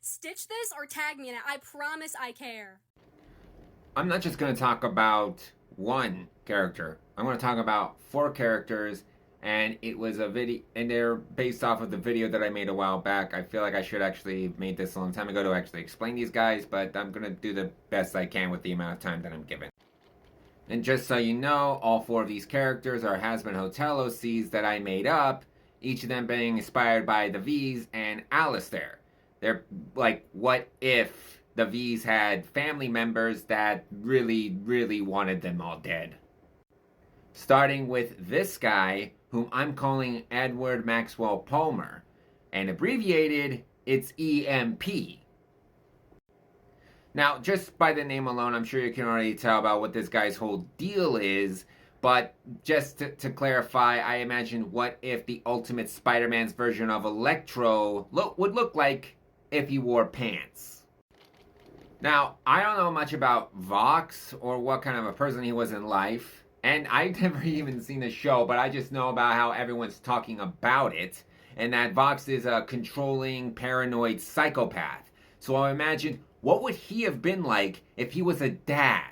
Stitch this or tag me in it. I promise I care. I'm not just going to talk about one character. I'm going to talk about 4 characters, and it was a video, and they're based off of the video that I made a while back. I feel like I should actually have made this a long time ago to actually explain these guys, but I'm going to do the best I can with the amount of time that I'm given. And just so you know, all 4 of these characters are Hazbin Hotel OCs that I made up, each of them being inspired by the V's and Alistair. They're like, what if the V's had family members that really, really wanted them all dead? Starting with this guy, whom I'm calling Edward Maxwell Palmer, and abbreviated, it's EMP. Now, just by the name alone, I'm sure you can already tell about what this guy's whole deal is, but just to clarify, I imagine what if the Ultimate Spider-Man's version of Electro would look like if he wore pants. Now, I don't know much about Vox or what kind of a person he was in life, and I've never even seen the show, but I just know about how everyone's talking about it, and that Vox is a controlling, paranoid psychopath. So I imagine, what would he have been like if he was a dad?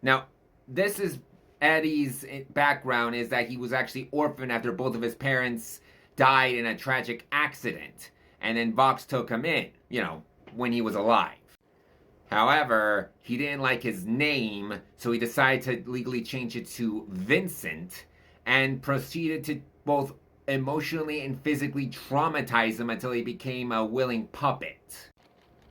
Now, this is Eddie's background, is that he was actually orphaned after both of his parents died in a tragic accident. And then Vox took him in, when he was alive. However, he didn't like his name, so he decided to legally change it to Vincent and proceeded to both emotionally and physically traumatize him until he became a willing puppet.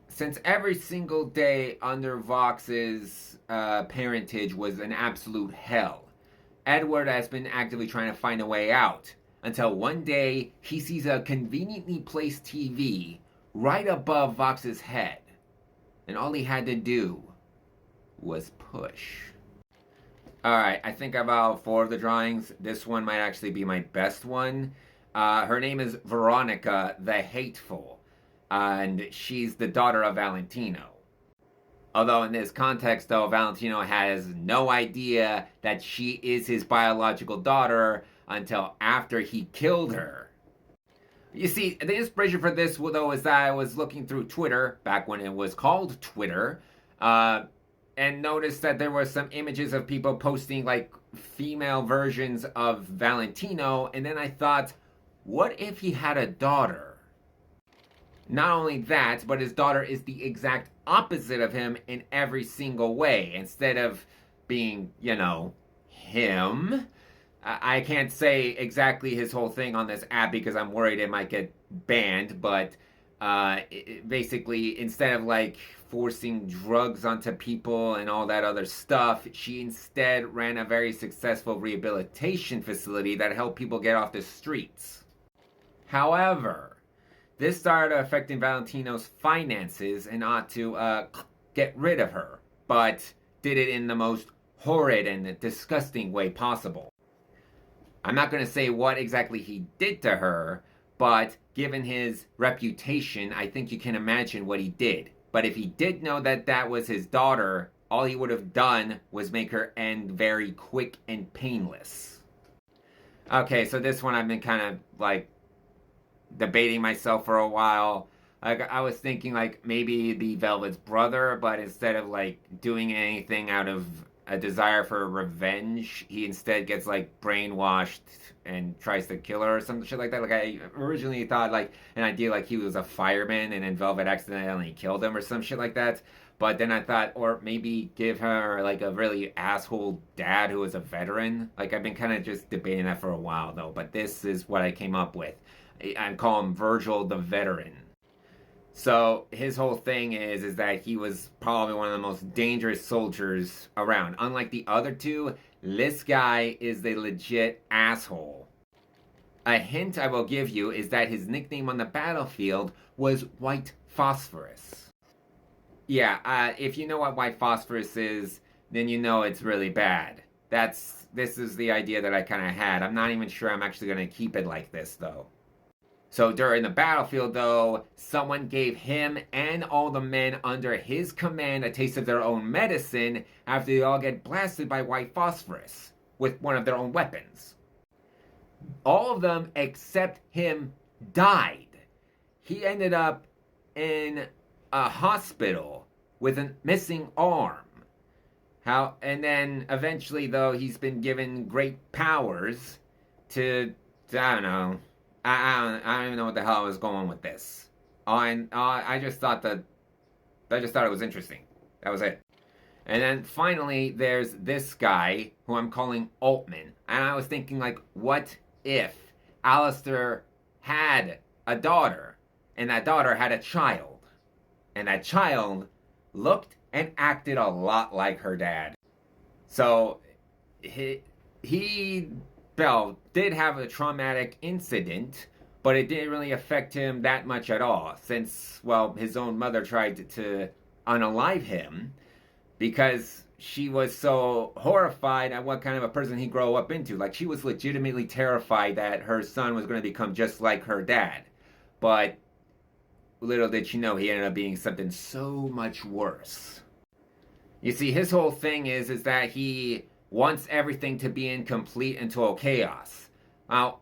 Since every single day under Vox's parentage was an absolute hell, Edward has been actively trying to find a way out, until one day he sees a conveniently placed TV right above Vox's head, and all he had to do was push. Alright, I think about 4 of the drawings. This one might actually be my best one. Her name is Veronica the Hateful, and she's the daughter of Valentino. Although in this context, though, Valentino has no idea that she is his biological daughter until after he killed her. You see, the inspiration for this, though, is that I was looking through Twitter, back when it was called Twitter, and noticed that there were some images of people posting, like, female versions of Valentino, and then I thought, what if he had a daughter? Not only that, but his daughter is the exact opposite of him in every single way. Instead of being, him. I can't say exactly his whole thing on this app because I'm worried it might get banned, but basically, instead of forcing drugs onto people and all that other stuff, she instead ran a very successful rehabilitation facility that helped people get off the streets. However, this started affecting Valentino's finances and ought to get rid of her, but did it in the most horrid and disgusting way possible. I'm not going to say what exactly he did to her, but given his reputation, I think you can imagine what he did. But if he did know that that was his daughter, all he would have done was make her end very quick and painless. Okay, so this one I've been kind of debating myself for a while. I was thinking maybe the Velvet's brother, but instead of doing anything out of a desire for revenge, he instead gets brainwashed and tries to kill her or some shit like that. I originally thought an idea he was a fireman and then Velvet accidentally killed him or some shit like that. But then I thought, or maybe give her a really asshole dad who was a veteran. I've been kind of just debating that for a while though, but this is what I came up with. I call him Virgil the Veteran. So his whole thing is that he was probably one of the most dangerous soldiers around. Unlike the other 2, this guy is the legit asshole. A hint I will give you is that his nickname on the battlefield was White Phosphorus. Yeah, if you know what White Phosphorus is, then you know it's really bad. This is the idea that I kind of had. I'm not even sure I'm actually going to keep it like this, though. So during the battlefield, though, someone gave him and all the men under his command a taste of their own medicine after they all get blasted by White Phosphorus with one of their own weapons. All of them except him died. He ended up in a hospital with a missing arm. How, and then eventually, though, he's been given great powers I don't know. I don't even know what the hell I was going with this. And I just thought it was interesting. That was it. And then finally, there's this guy who I'm calling Altman. And I was thinking, like, what if Alistair had a daughter, and that daughter had a child, and that child looked and acted a lot like her dad? So he Bell did have a traumatic incident, but it didn't really affect him that much at all, since, well, his own mother tried to unalive him because she was so horrified at what kind of a person he grew up into. Like, she was legitimately terrified that her son was going to become just like her dad. But little did she know he ended up being something so much worse. You see, his whole thing is that he wants everything to be in complete and total chaos. Now,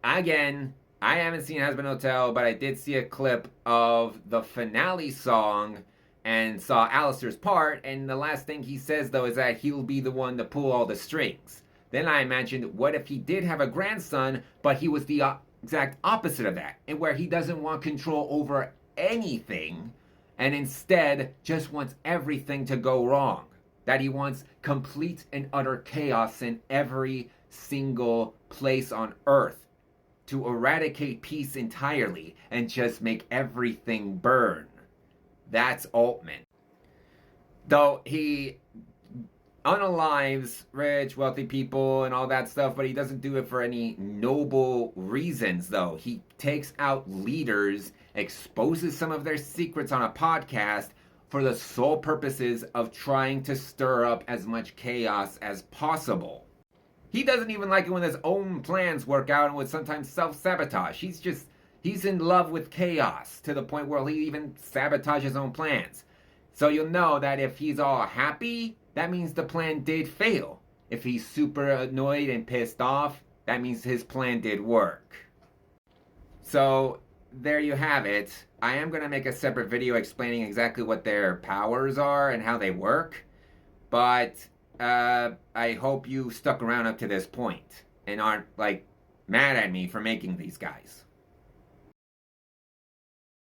again, I haven't seen Hazbin Hotel, but I did see a clip of the finale song and saw Alistair's part, and the last thing he says, though, is that he'll be the one to pull all the strings. Then I imagined, what if he did have a grandson, but he was the exact opposite of that, and where he doesn't want control over anything, and instead just wants everything to go wrong. That he wants complete and utter chaos in every single place on Earth, to eradicate peace entirely and just make everything burn. That's Altman. Though he unalives rich, wealthy people and all that stuff, but he doesn't do it for any noble reasons, though. He takes out leaders, exposes some of their secrets on a podcast for the sole purposes of trying to stir up as much chaos as possible. He doesn't even like it when his own plans work out and would sometimes self-sabotage. He's in love with chaos to the point where he even sabotages his own plans. So you'll know that if he's all happy, that means the plan did fail. If he's super annoyed and pissed off, that means his plan did work. So there you have it. I am going to make a separate video explaining exactly what their powers are and how they work. But I hope you stuck around up to this point and aren't, like, mad at me for making these guys.